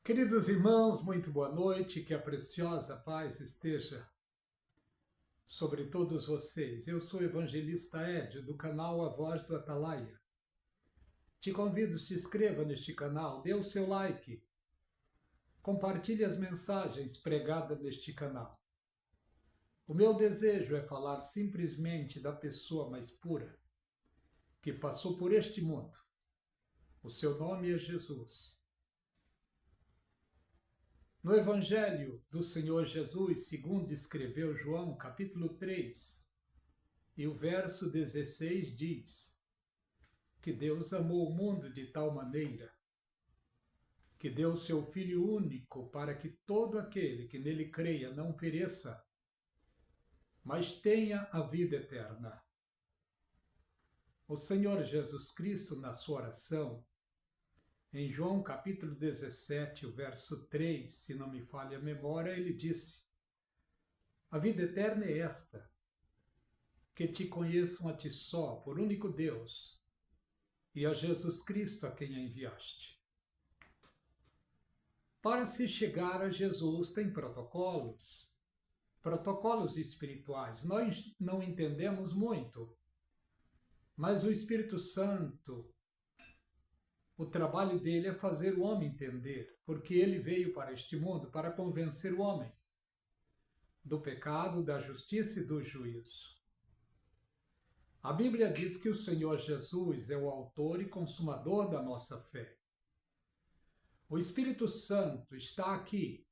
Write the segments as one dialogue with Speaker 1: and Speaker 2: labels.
Speaker 1: Queridos irmãos, muito boa noite, que a preciosa paz esteja sobre todos vocês. Eu sou o evangelista Ed, do canal A Voz do Atalaia. Te convido, se inscreva neste canal, dê o seu like, compartilhe as mensagens pregadas neste canal. O meu desejo é falar simplesmente da pessoa mais pura que passou por este mundo. O seu nome é Jesus. No Evangelho do Senhor Jesus, segundo escreveu João, capítulo 3, e o verso 16 diz que Deus amou o mundo de tal maneira que deu o seu Filho único para que todo aquele que nele creia não pereça, mas tenha a vida eterna. O Senhor Jesus Cristo, na sua oração, em João capítulo 17, o verso 3, se não me falha a memória, ele disse: a vida eterna é esta, que te conheçam a ti só, por único Deus, e a Jesus Cristo a quem a enviaste. Para se chegar a Jesus tem protocolos espirituais. Nós não entendemos muito, mas o Espírito Santo, o trabalho dele é fazer o homem entender, porque ele veio para este mundo para convencer o homem do pecado, da justiça e do juízo. A Bíblia diz que o Senhor Jesus é o autor e consumador da nossa fé. O Espírito Santo está aqui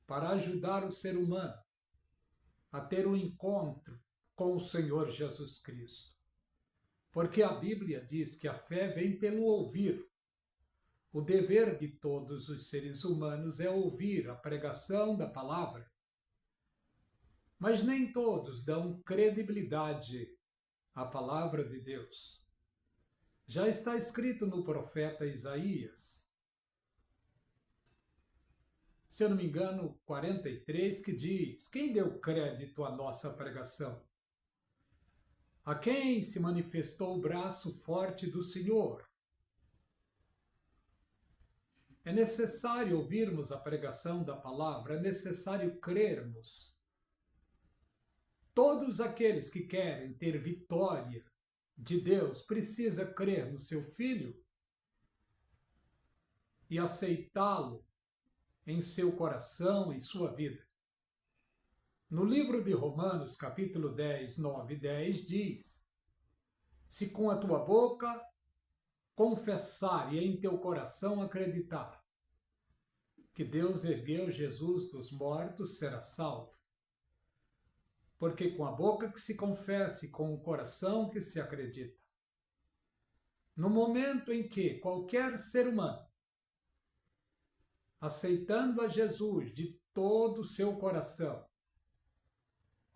Speaker 1: para ajudar o ser humano a ter um encontro com o Senhor Jesus Cristo. Porque a Bíblia diz que a fé vem pelo ouvir. O dever de todos os seres humanos é ouvir a pregação da palavra. Mas nem todos dão credibilidade à palavra de Deus. Já está escrito no profeta Isaías, se eu não me engano, 43, que diz: quem deu crédito à nossa pregação? A quem se manifestou o braço forte do Senhor? É necessário ouvirmos a pregação da palavra, é necessário crermos. Todos aqueles que querem ter vitória de Deus precisam crer no seu Filho e aceitá-lo em seu coração, em sua vida. No livro de Romanos, capítulo 10, 9 e 10, diz: se com a tua boca confessar e em teu coração acreditar que Deus ergueu Jesus dos mortos, será salvo. Porque com a boca que se confessa e com o coração que se acredita. No momento em que qualquer ser humano, aceitando a Jesus de todo o seu coração,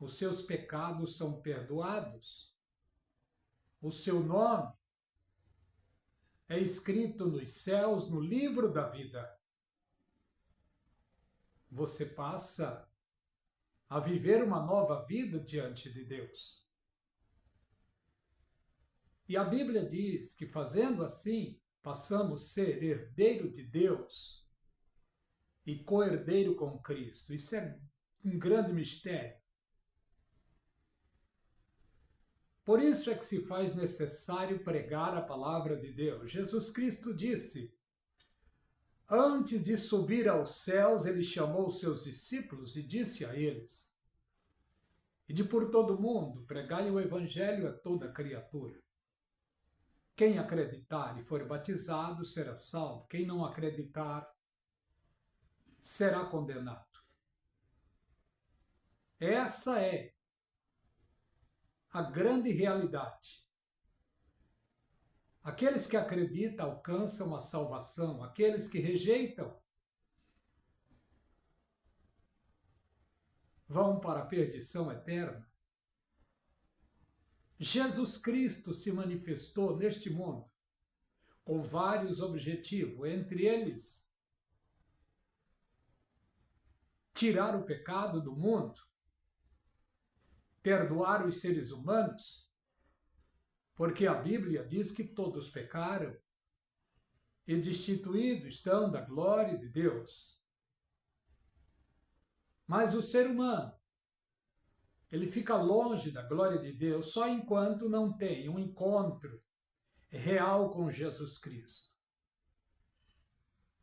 Speaker 1: os seus pecados são perdoados, o seu nome é escrito nos céus, no livro da vida. Você passa a viver uma nova vida diante de Deus. E a Bíblia diz que fazendo assim, passamos a ser herdeiro de Deus e co-herdeiro com Cristo. Isso é um grande mistério. Por isso é que se faz necessário pregar a palavra de Deus. Jesus Cristo disse: antes de subir aos céus, ele chamou os seus discípulos e disse a eles: ide por todo o mundo, pregai o evangelho a toda criatura. Quem acreditar e for batizado será salvo. Quem não acreditar será condenado. Essa é a grande realidade. Aqueles que acreditam alcançam a salvação. Aqueles que rejeitam vão para a perdição eterna. Jesus Cristo se manifestou neste mundo com vários objetivos, entre eles tirar o pecado do mundo, perdoar os seres humanos, porque a Bíblia diz que todos pecaram e destituídos estão da glória de Deus. Mas o ser humano, ele fica longe da glória de Deus só enquanto não tem um encontro real com Jesus Cristo.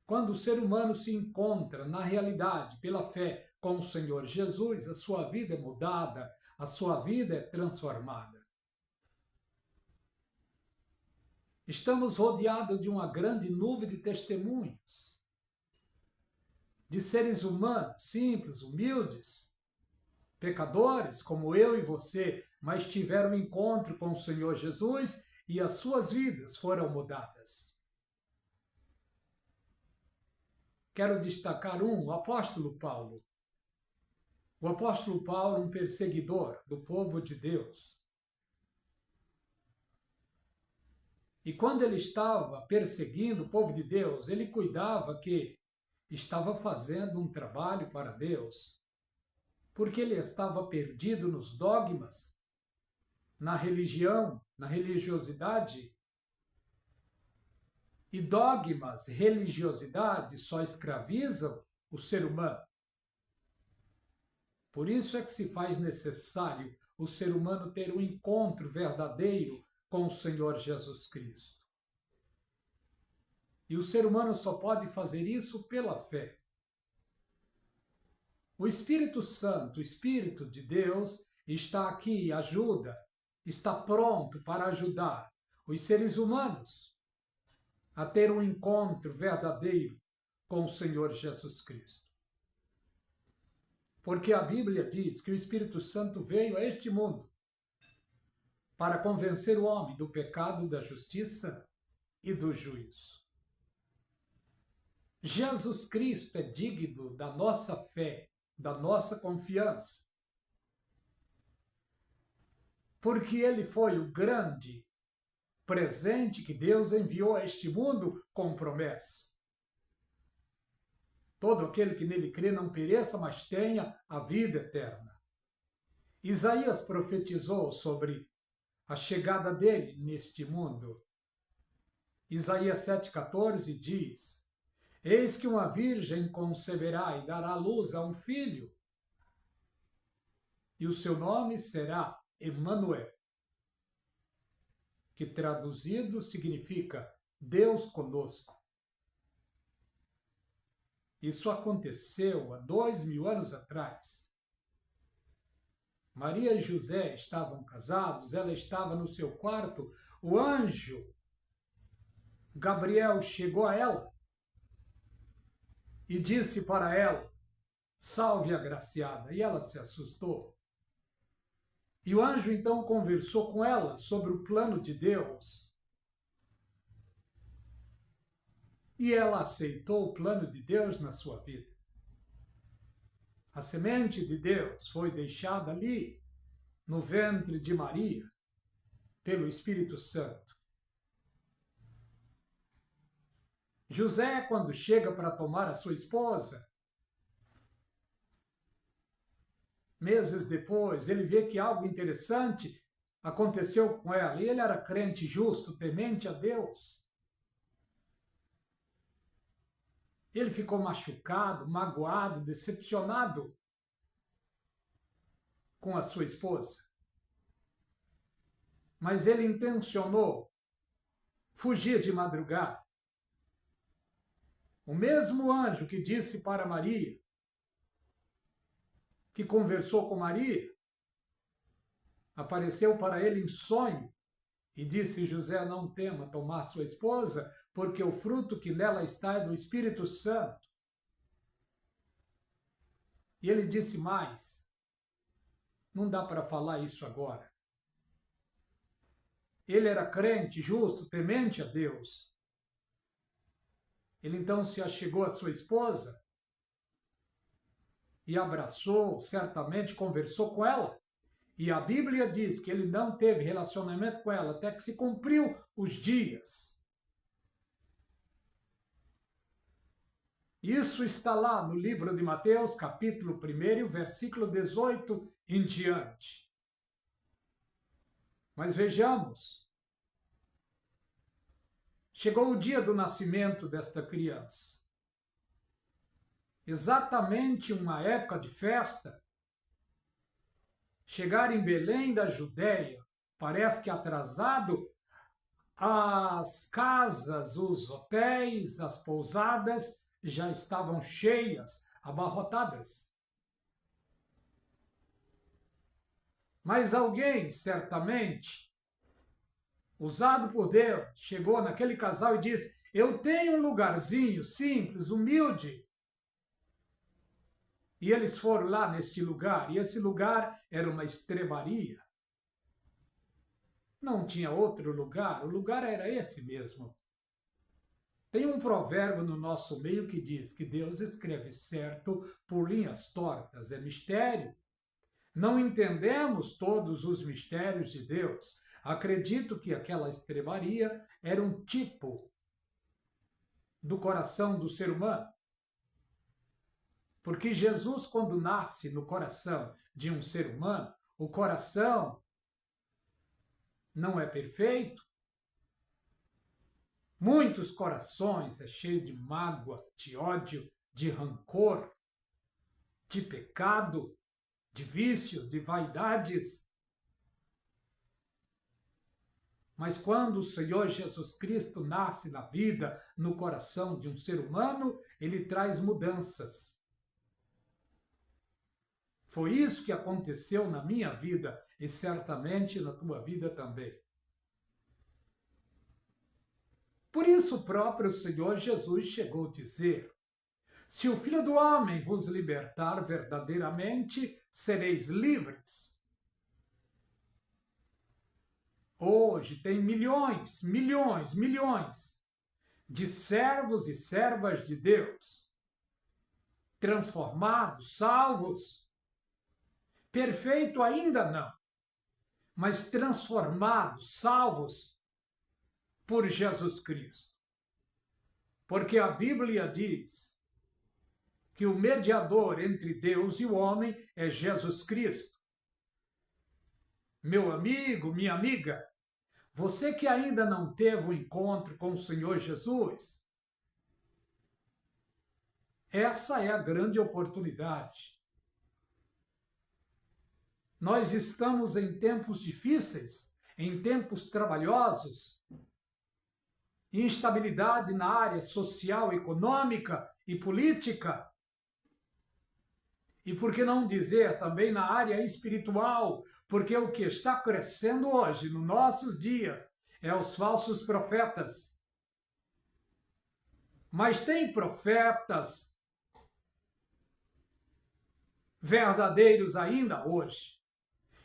Speaker 1: Quando o ser humano se encontra na realidade, pela fé, com o Senhor Jesus, a sua vida é mudada, a sua vida é transformada. Estamos rodeados de uma grande nuvem de testemunhos, de seres humanos, simples, humildes, pecadores como eu e você, mas tiveram um encontro com o Senhor Jesus e as suas vidas foram mudadas. Quero destacar o apóstolo Paulo. O apóstolo Paulo, um perseguidor do povo de Deus. E quando ele estava perseguindo o povo de Deus, ele cuidava que estava fazendo um trabalho para Deus, porque ele estava perdido nos dogmas, na religião, na religiosidade. E dogmas, religiosidade só escravizam o ser humano. Por isso é que se faz necessário o ser humano ter um encontro verdadeiro com o Senhor Jesus Cristo. E o ser humano só pode fazer isso pela fé. O Espírito Santo, o Espírito de Deus, está aqui e ajuda, está pronto para ajudar os seres humanos a ter um encontro verdadeiro com o Senhor Jesus Cristo. Porque a Bíblia diz que o Espírito Santo veio a este mundo para convencer o homem do pecado, da justiça e do juízo. Jesus Cristo é digno da nossa fé, da nossa confiança, porque ele foi o grande presente que Deus enviou a este mundo com promessa. Todo aquele que nele crê não pereça, mas tenha a vida eterna. Isaías profetizou sobre a chegada dele neste mundo. Isaías 7,14 diz: Eis que uma virgem conceberá e dará luz a um filho, e o seu nome será Emanuel, que traduzido significa Deus conosco. Isso aconteceu há 2000 anos atrás. Maria e José estavam casados, ela estava no seu quarto, o anjo Gabriel chegou a ela e disse para ela: Salve, agraciada, e ela se assustou. E o anjo então conversou com ela sobre o plano de Deus. E ela aceitou o plano de Deus na sua vida. A semente de Deus foi deixada ali, no ventre de Maria, pelo Espírito Santo. José, quando chega para tomar a sua esposa, meses depois, ele vê que algo interessante aconteceu com ela. E ele era crente justo, temente a Deus. Ele ficou machucado, magoado, decepcionado com a sua esposa. Mas ele intencionou fugir de madrugada. O mesmo anjo que disse para Maria, que conversou com Maria, apareceu para ele em sonho e disse: José, não tema tomar sua esposa, porque o fruto que nela está é do Espírito Santo. E ele disse mais: não dá para falar isso agora. Ele era crente, justo, temente a Deus. Ele então se achegou à sua esposa e abraçou, certamente conversou com ela. E a Bíblia diz que ele não teve relacionamento com ela até que se cumpriu os dias. Isso está lá no livro de Mateus, capítulo 1, versículo 18 em diante. Mas vejamos chegou o dia do nascimento desta criança. Exatamente uma época de festa. Chegar em Belém da Judéia, parece que atrasado, as casas, os hotéis, as pousadas já estavam cheias, abarrotadas. Mas alguém, certamente, usado por Deus, chegou naquele casal e disse: eu tenho um lugarzinho simples, humilde. E eles foram lá neste lugar, e esse lugar era uma estrebaria. Não tinha outro lugar, o lugar era esse mesmo. Tem um provérbio no nosso meio que diz que Deus escreve certo por linhas tortas, é mistério. Não entendemos todos os mistérios de Deus. Acredito que aquela estrebaria era um tipo do coração do ser humano. Porque Jesus, quando nasce no coração de um ser humano, o coração não é perfeito. Muitos corações é cheio de mágoa, de ódio, de rancor, de pecado, de vícios, de vaidades. Mas quando o Senhor Jesus Cristo nasce na vida, no coração de um ser humano, ele traz mudanças. Foi isso que aconteceu na minha vida e certamente na tua vida também. Por isso o próprio Senhor Jesus chegou a dizer: se o Filho do Homem vos libertar verdadeiramente, sereis livres. Hoje tem milhões de servos e servas de Deus, transformados, salvos. Perfeito ainda não, mas transformados, salvos por Jesus Cristo. Porque a Bíblia diz que o mediador entre Deus e o homem é Jesus Cristo. Meu amigo, minha amiga, você que ainda não teve um encontro com o Senhor Jesus, essa é a grande oportunidade. Nós estamos em tempos difíceis, em tempos trabalhosos, instabilidade na área social, econômica e política. E por que não dizer também na área espiritual? Porque o que está crescendo hoje, nos nossos dias, é os falsos profetas. Mas tem profetas verdadeiros ainda hoje.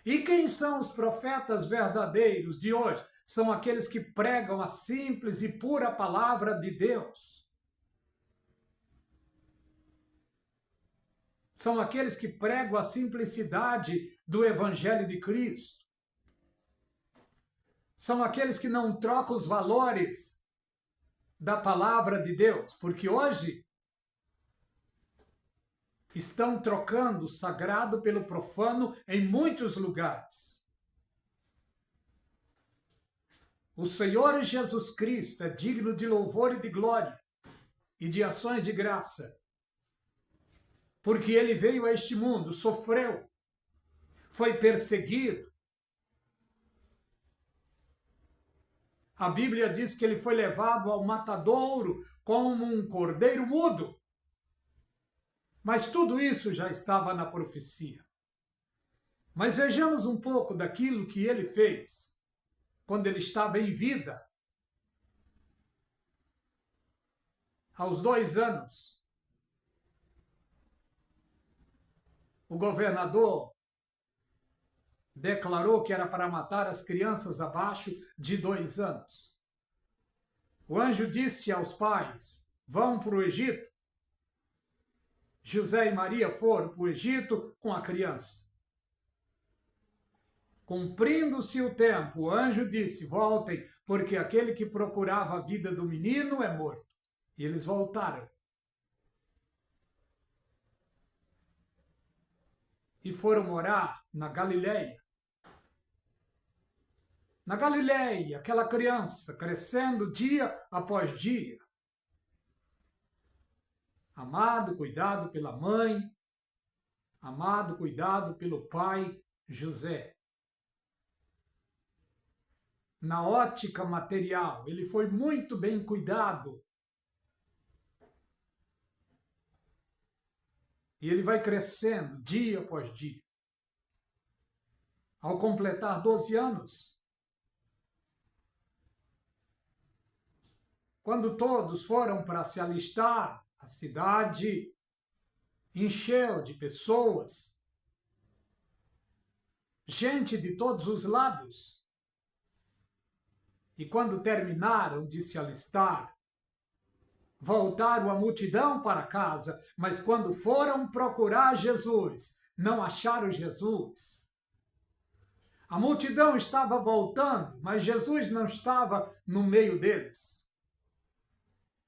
Speaker 1: E quem são os profetas verdadeiros de hoje? São aqueles que pregam a simples e pura palavra de Deus. São aqueles que pregam a simplicidade do Evangelho de Cristo. São aqueles que não trocam os valores da palavra de Deus, porque hoje estão trocando o sagrado pelo profano em muitos lugares. O Senhor Jesus Cristo é digno de louvor e de glória e de ações de graça, porque ele veio a este mundo, sofreu, foi perseguido. A Bíblia diz que ele foi levado ao matadouro como um cordeiro mudo. Mas tudo isso já estava na profecia. Mas vejamos um pouco daquilo que ele fez quando ele estava em vida. Aos 2 anos, o governador declarou que era para matar as crianças abaixo de 2 anos. O anjo disse aos pais: vão para o Egito. José e Maria foram para o Egito com a criança. Cumprindo-se o tempo, o anjo disse: voltem, porque aquele que procurava a vida do menino é morto. E eles voltaram. E foram morar na Galileia. Na Galileia, aquela criança crescendo dia após dia. Amado, cuidado pela mãe, amado, cuidado pelo pai José. Na ótica material, ele foi muito bem cuidado. E ele vai crescendo dia após dia. Ao completar 12 anos, quando todos foram para se alistar, a cidade encheu de pessoas, gente de todos os lados. E quando terminaram de se alistar, voltaram a multidão para casa, mas quando foram procurar Jesus, não acharam Jesus. A multidão estava voltando, mas Jesus não estava no meio deles.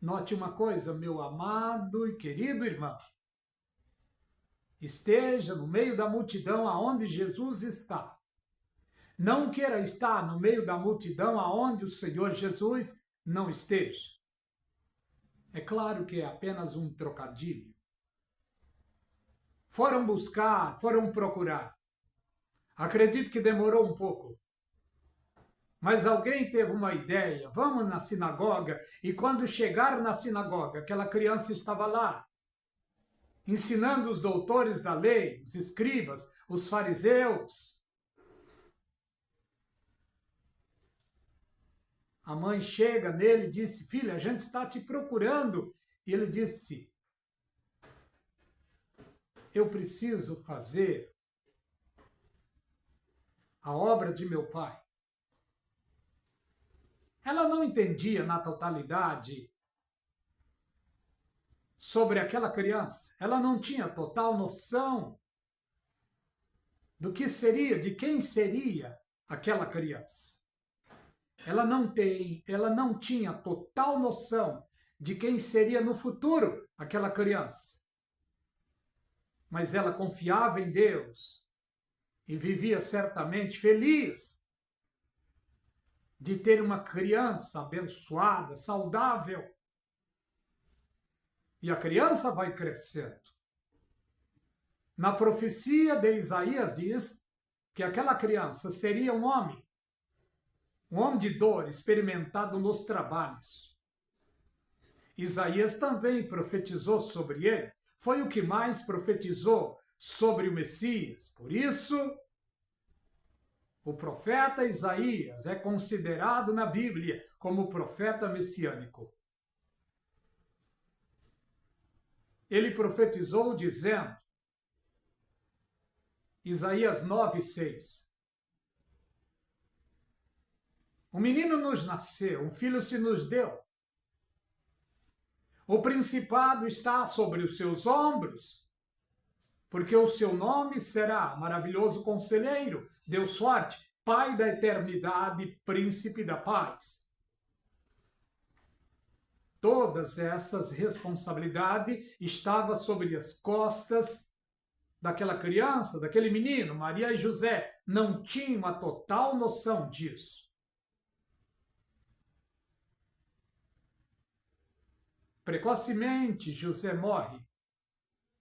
Speaker 1: Note uma coisa, meu amado e querido irmão. Esteja no meio da multidão aonde Jesus está. Não queira estar no meio da multidão aonde o Senhor Jesus não esteja. É claro que é apenas um trocadilho. Foram buscar, foram procurar. Acredito que demorou um pouco. Mas alguém teve uma ideia. Vamos na sinagoga. E quando chegaram na sinagoga, aquela criança estava lá, ensinando os doutores da lei, os escribas, os fariseus. A mãe chega nele e disse: filho, a gente está te procurando. E ele disse: eu preciso fazer a obra de meu pai. Ela não entendia na totalidade sobre aquela criança. Ela não tinha total noção do que seria, de quem seria aquela criança. Ela não tinha total noção de quem seria no futuro aquela criança. Mas ela confiava em Deus e vivia certamente feliz de ter uma criança abençoada, saudável. E a criança vai crescendo. Na profecia de Isaías diz que aquela criança seria um homem de dor, experimentado nos trabalhos. Isaías também profetizou sobre ele. Foi o que mais profetizou sobre o Messias. Por isso, o profeta Isaías é considerado na Bíblia como profeta messiânico. Ele profetizou dizendo, Isaías 9:6, um menino nos nasceu, um filho se nos deu. O principado está sobre os seus ombros, porque o seu nome será Maravilhoso Conselheiro, Deus Forte, Pai da Eternidade, Príncipe da Paz. Todas essas responsabilidades estavam sobre as costas daquela criança, daquele menino. Maria e José não tinham a total noção disso. Precocemente, José morre.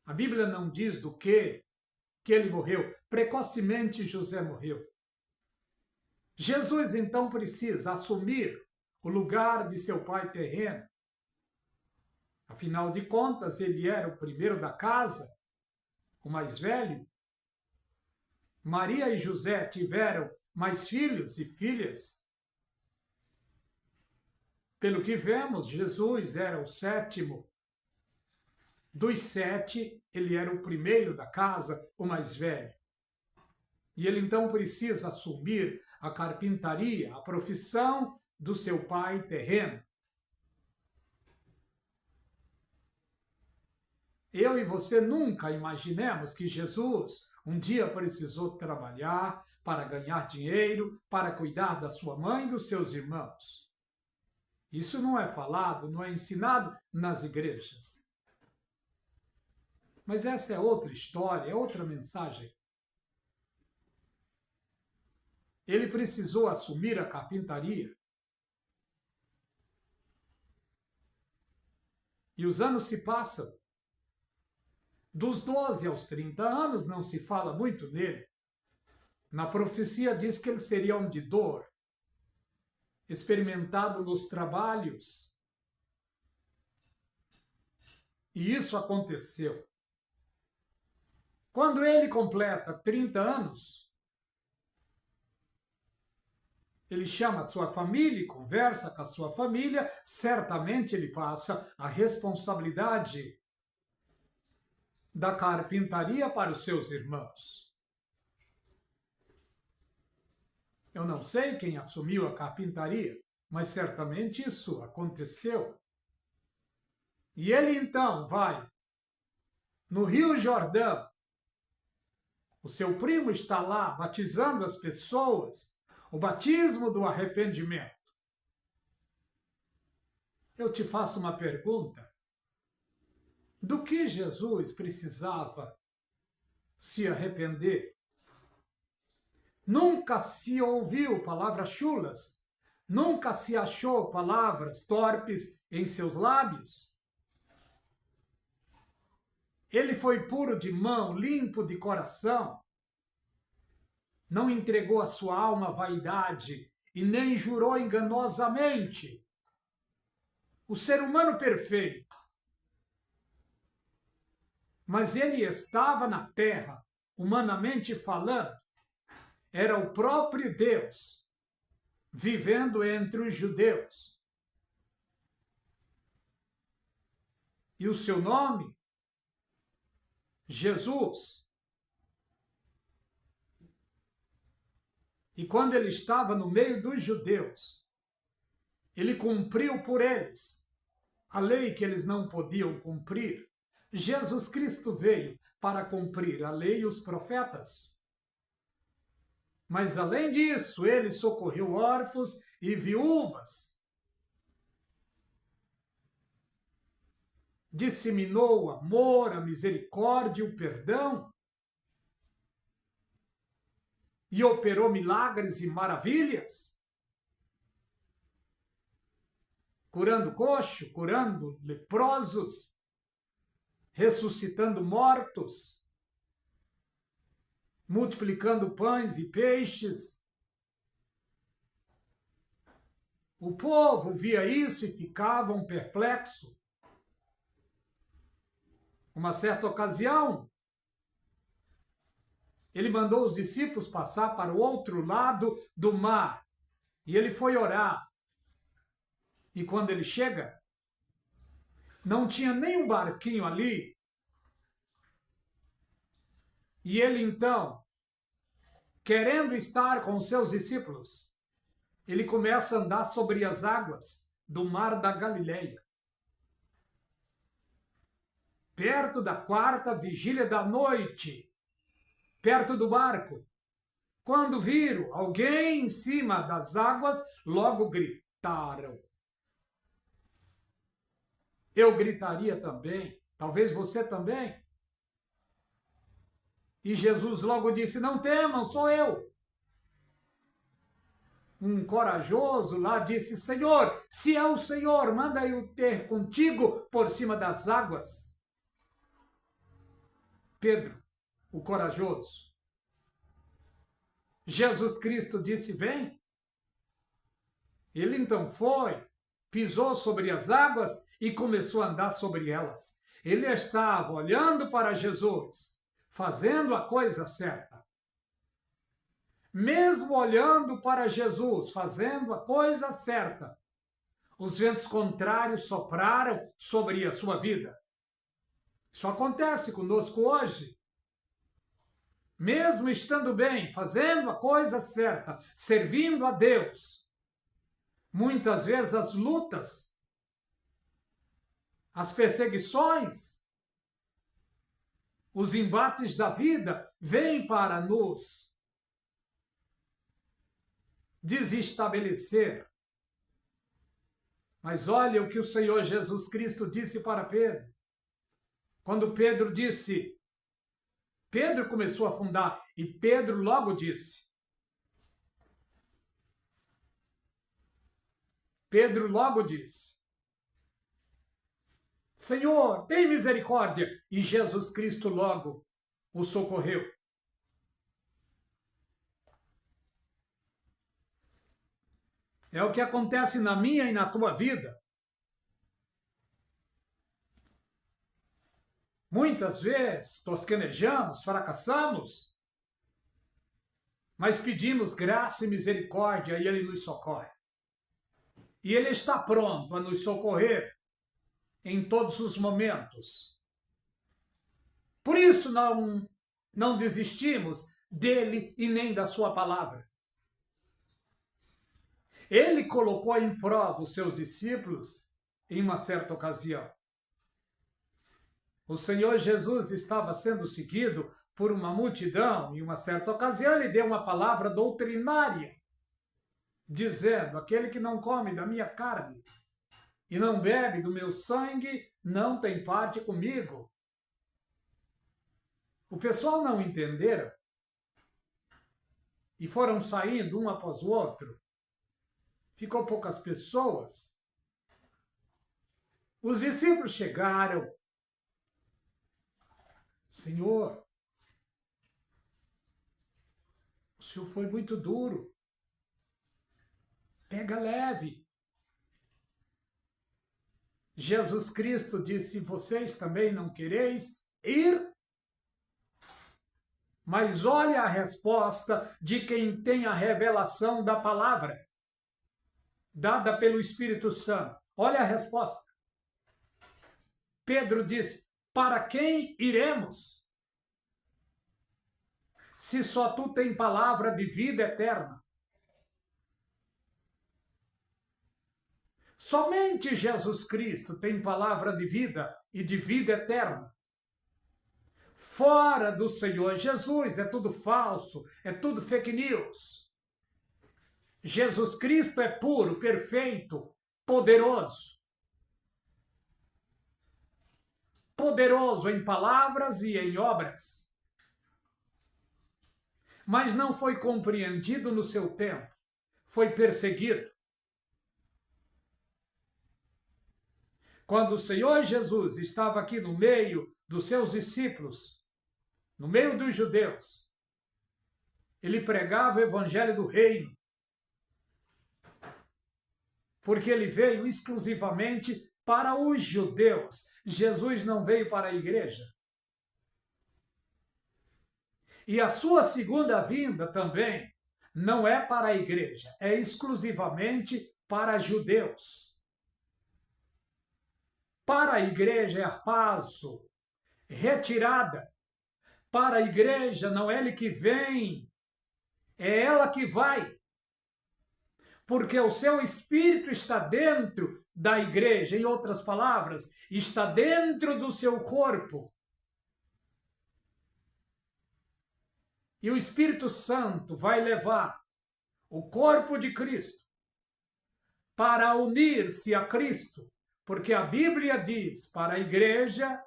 Speaker 1: A Bíblia não diz do que ele morreu. Precocemente, José morreu. Jesus, então, precisa assumir o lugar de seu pai terreno. Afinal de contas, ele era o primeiro da casa, o mais velho. Maria e José tiveram mais filhos e filhas. Pelo que vemos, Jesus era o sétimo. Dos 7, ele era o primeiro da casa, o mais velho. E ele então precisa assumir a carpintaria, a profissão do seu pai terreno. Eu e você nunca imaginemos que Jesus um dia precisou trabalhar para ganhar dinheiro, para cuidar da sua mãe e dos seus irmãos. Isso não é falado, não é ensinado nas igrejas. Mas essa é outra história, é outra mensagem. ele precisou assumir a carpintaria. E os anos se passam. Dos 12 aos 30 anos não se fala muito nele. Na profecia diz que ele seria homem de dor, experimentado nos trabalhos. E isso aconteceu. Quando ele completa 30 anos, ele chama a sua família e conversa com a sua família. Certamente ele passa a responsabilidade da carpintaria para os seus irmãos. Eu não sei quem assumiu a carpintaria, mas certamente isso aconteceu. E ele então vai no Rio Jordão. O seu primo está lá batizando as pessoas, o batismo do arrependimento. Eu te faço uma pergunta. Do que Jesus precisava se arrepender? Nunca se ouviu palavras chulas, nunca se achou palavras torpes em seus lábios. Ele foi puro de mão, limpo de coração. Não entregou a sua alma à vaidade e nem jurou enganosamente. O ser humano perfeito. Mas ele estava na terra, humanamente falando. Era o próprio Deus, vivendo entre os judeus. E o seu nome? Jesus. E quando ele estava no meio dos judeus, ele cumpriu por eles a lei que eles não podiam cumprir. Jesus Cristo veio para cumprir a lei e os profetas. Mas além disso, ele socorreu órfãos e viúvas. Disseminou o amor, a misericórdia e o perdão. E operou milagres e maravilhas. Curando coxo, curando leprosos, ressuscitando mortos, multiplicando pães e peixes. O povo via isso e ficavam perplexos. Uma certa ocasião, ele mandou os discípulos passar para o outro lado do mar. E ele foi orar. E quando ele chega, não tinha nem um barquinho ali. E ele então, querendo estar com os seus discípulos, ele começa a andar sobre as águas do mar da Galileia. Perto da quarta vigília da noite, perto do barco, quando viram alguém em cima das águas, logo gritaram. Eu gritaria também, talvez você também. E Jesus logo disse, não temam, sou eu. Um corajoso lá disse, Senhor, se é o Senhor, manda eu ter contigo por cima das águas. Pedro, o corajoso. Jesus Cristo disse, vem. Ele então foi, pisou sobre as águas e começou a andar sobre elas. Ele estava olhando para Jesus, fazendo a coisa certa. Mesmo olhando para Jesus, fazendo a coisa certa, os ventos contrários sopraram sobre a sua vida. Isso acontece conosco hoje. Mesmo estando bem, fazendo a coisa certa, servindo a Deus, muitas vezes as lutas, as perseguições, os embates da vida vêm para nos desestabelecer. Mas olha o que o Senhor Jesus Cristo disse para Pedro. Quando Pedro disse, Pedro começou a afundar e Pedro logo disse, Pedro logo disse: Senhor, tem misericórdia. E Jesus Cristo logo o socorreu. É o que acontece na minha e na tua vida. Muitas vezes tosquenejamos, fracassamos, mas pedimos graça e misericórdia e Ele nos socorre. E Ele está pronto a nos socorrer em todos os momentos. Por isso não desistimos dele e nem da sua palavra. Ele colocou em prova os seus discípulos em uma certa ocasião. O Senhor Jesus estava sendo seguido por uma multidão. Em uma certa ocasião, ele deu uma palavra doutrinária, dizendo: aquele que não come da minha carne e não bebe do meu sangue, não tem parte comigo. O pessoal não entenderam e foram saindo um após o outro. Ficou poucas pessoas. Os discípulos chegaram. Senhor, o Senhor foi muito duro. Pega leve. Jesus Cristo disse: vocês também não quereis ir? Mas olha a resposta de quem tem a revelação da palavra, dada pelo Espírito Santo. Olha a resposta. Pedro disse: para quem iremos? Se só tu tem palavra de vida eterna. Somente Jesus Cristo tem palavra de vida e de vida eterna. Fora do Senhor Jesus é tudo falso, é tudo fake news. Jesus Cristo é puro, perfeito, poderoso. Poderoso em palavras e em obras. Mas não foi compreendido no seu tempo. Foi perseguido. Quando o Senhor Jesus estava aqui no meio dos seus discípulos, no meio dos judeus, ele pregava o evangelho do reino. Porque ele veio exclusivamente para os judeus. Jesus não veio para a igreja. E a sua segunda vinda também não é para a igreja, é exclusivamente para judeus. Para a igreja é passo, retirada. Para a igreja não é ele que vem, é ela que vai. Porque o seu espírito está dentro da igreja, em outras palavras, está dentro do seu corpo. E o Espírito Santo vai levar o corpo de Cristo para unir-se a Cristo, porque a Bíblia diz para a igreja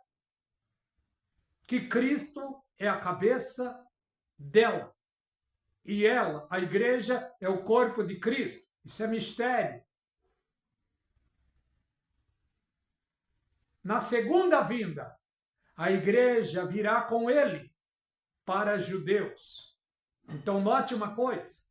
Speaker 1: que Cristo é a cabeça dela. E ela, a igreja, é o corpo de Cristo. Isso é mistério. Na segunda vinda, a igreja virá com ele para judeus. Então, note uma coisa.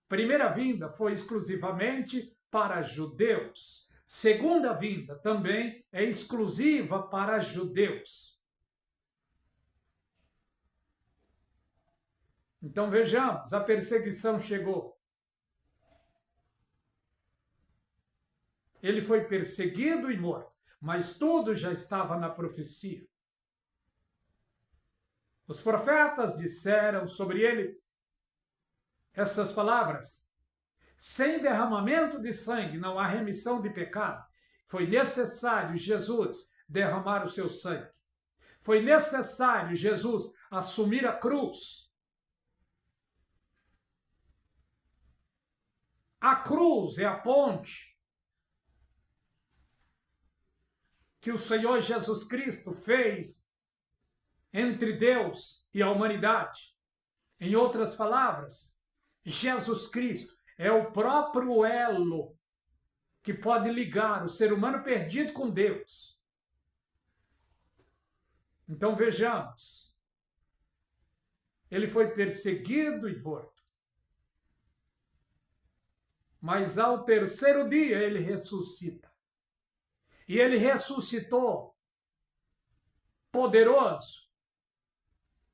Speaker 1: Primeira vinda foi exclusivamente para judeus. Segunda vinda também é exclusiva para judeus. Então, vejamos, a perseguição chegou. Ele foi perseguido e morto, mas tudo já estava na profecia. Os profetas disseram sobre ele essas palavras: sem derramamento de sangue não há remissão de pecado. Foi necessário Jesus derramar o seu sangue. Foi necessário Jesus assumir a cruz. A cruz é a ponte que o Senhor Jesus Cristo fez entre Deus e a humanidade. Em outras palavras, Jesus Cristo é o próprio elo que pode ligar o ser humano perdido com Deus. Então vejamos, ele foi perseguido e morto. Mas ao terceiro dia ele ressuscita. E ele ressuscitou poderoso.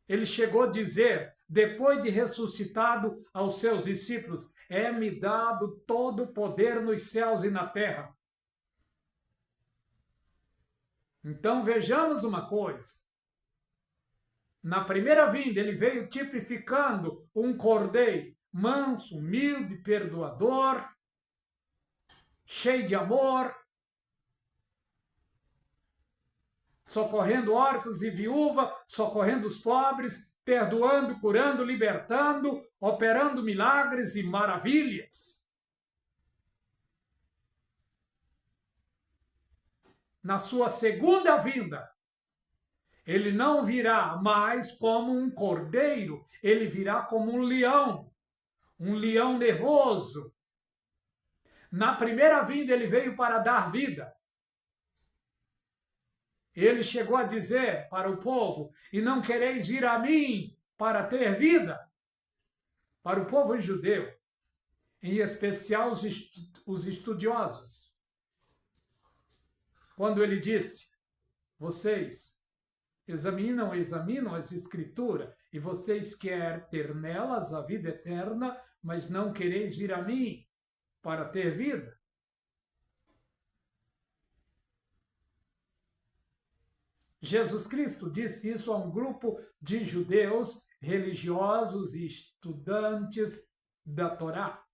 Speaker 1: Ele chegou a dizer, depois de ressuscitado aos seus discípulos, é-me dado todo o poder nos céus e na terra. Então vejamos uma coisa. Na primeira vinda ele veio tipificando um cordeiro manso, humilde, perdoador, cheio de amor, socorrendo órfãos e viúva, socorrendo os pobres, perdoando, curando, libertando, operando milagres e maravilhas. Na sua segunda vinda, ele não virá mais como um cordeiro, ele virá como um leão nervoso. Na primeira vinda, ele veio para dar vida. Ele chegou a dizer para o povo, e não quereis vir a mim para ter vida? Para o povo judeu, em especial os estudiosos. Quando ele disse, vocês examinam as Escrituras, e vocês querem ter nelas a vida eterna, mas não quereis vir a mim para ter vida? Jesus Cristo disse isso a um grupo de judeus religiosos e estudantes da Torá.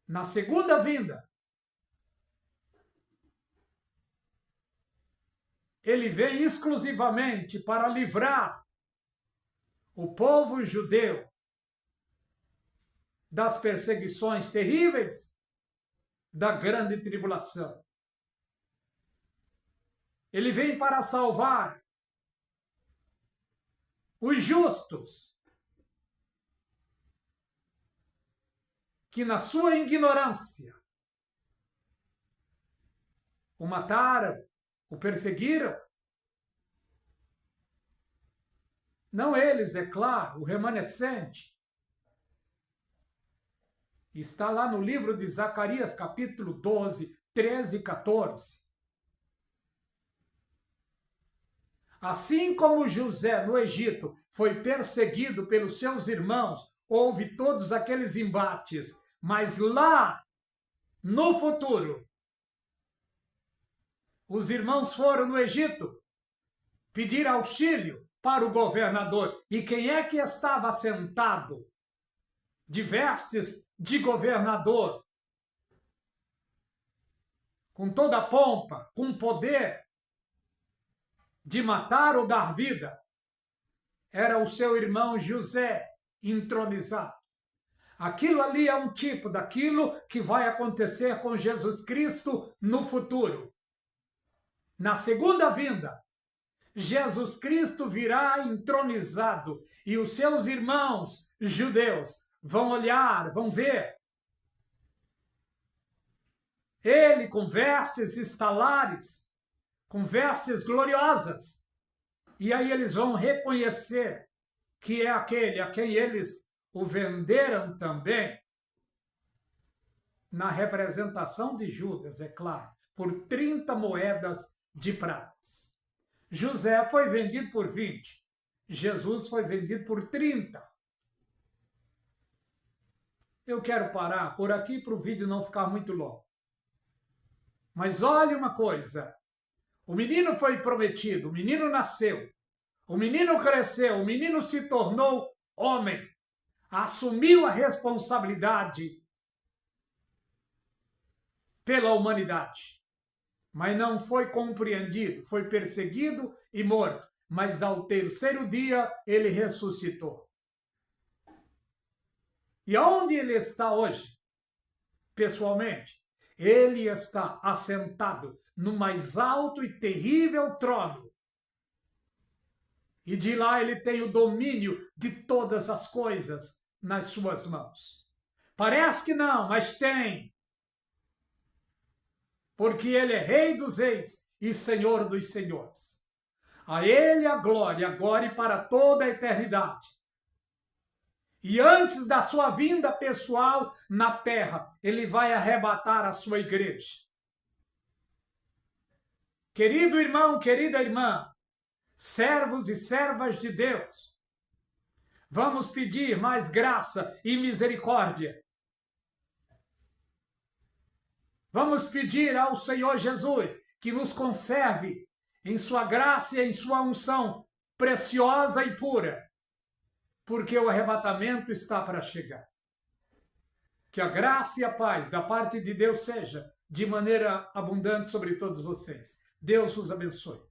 Speaker 1: Na segunda vinda, ele vem exclusivamente para livrar o povo judeu das perseguições terríveis da grande tribulação. Ele vem para salvar os justos que na sua ignorância o mataram, o perseguiram. Não eles, é claro, o remanescente. Está lá no livro de Zacarias, capítulo 12, 13 e 14. Assim como José, no Egito, foi perseguido pelos seus irmãos, houve todos aqueles embates, mas lá, no futuro, os irmãos foram no Egito pedir auxílio para o governador. E quem é que estava sentado de vestes de governador, com toda a pompa, com poder de matar ou dar vida? Era o seu irmão José, entronizado. Aquilo ali é um tipo daquilo que vai acontecer com Jesus Cristo no futuro. Na segunda vinda, Jesus Cristo virá entronizado e os seus irmãos judeus vão olhar, vão ver ele com vestes estalares, com vestes gloriosas. E aí eles vão reconhecer que é aquele a quem eles o venderam também, na representação de Judas, é claro, por 30 moedas de prata. José foi vendido por 20. Jesus foi vendido por 30. Eu quero parar por aqui para o vídeo não ficar muito longo. Mas olhe uma coisa. O menino foi prometido, o menino nasceu, o menino cresceu, o menino se tornou homem, assumiu a responsabilidade pela humanidade. Mas não foi compreendido, foi perseguido e morto. Mas ao terceiro dia ele ressuscitou. E aonde ele está hoje? Pessoalmente, ele está assentado no mais alto e terrível trono. E de lá ele tem o domínio de todas as coisas nas suas mãos. Parece que não, mas tem. Porque ele é Rei dos reis e Senhor dos senhores. A ele a glória, agora e para toda a eternidade. E antes da sua vinda pessoal na terra, ele vai arrebatar a sua igreja. Querido irmão, querida irmã, servos e servas de Deus, vamos pedir mais graça e misericórdia. Vamos pedir ao Senhor Jesus que nos conserve em sua graça e em sua unção preciosa e pura, porque o arrebatamento está para chegar. Que a graça e a paz da parte de Deus seja de maneira abundante sobre todos vocês. Deus os abençoe.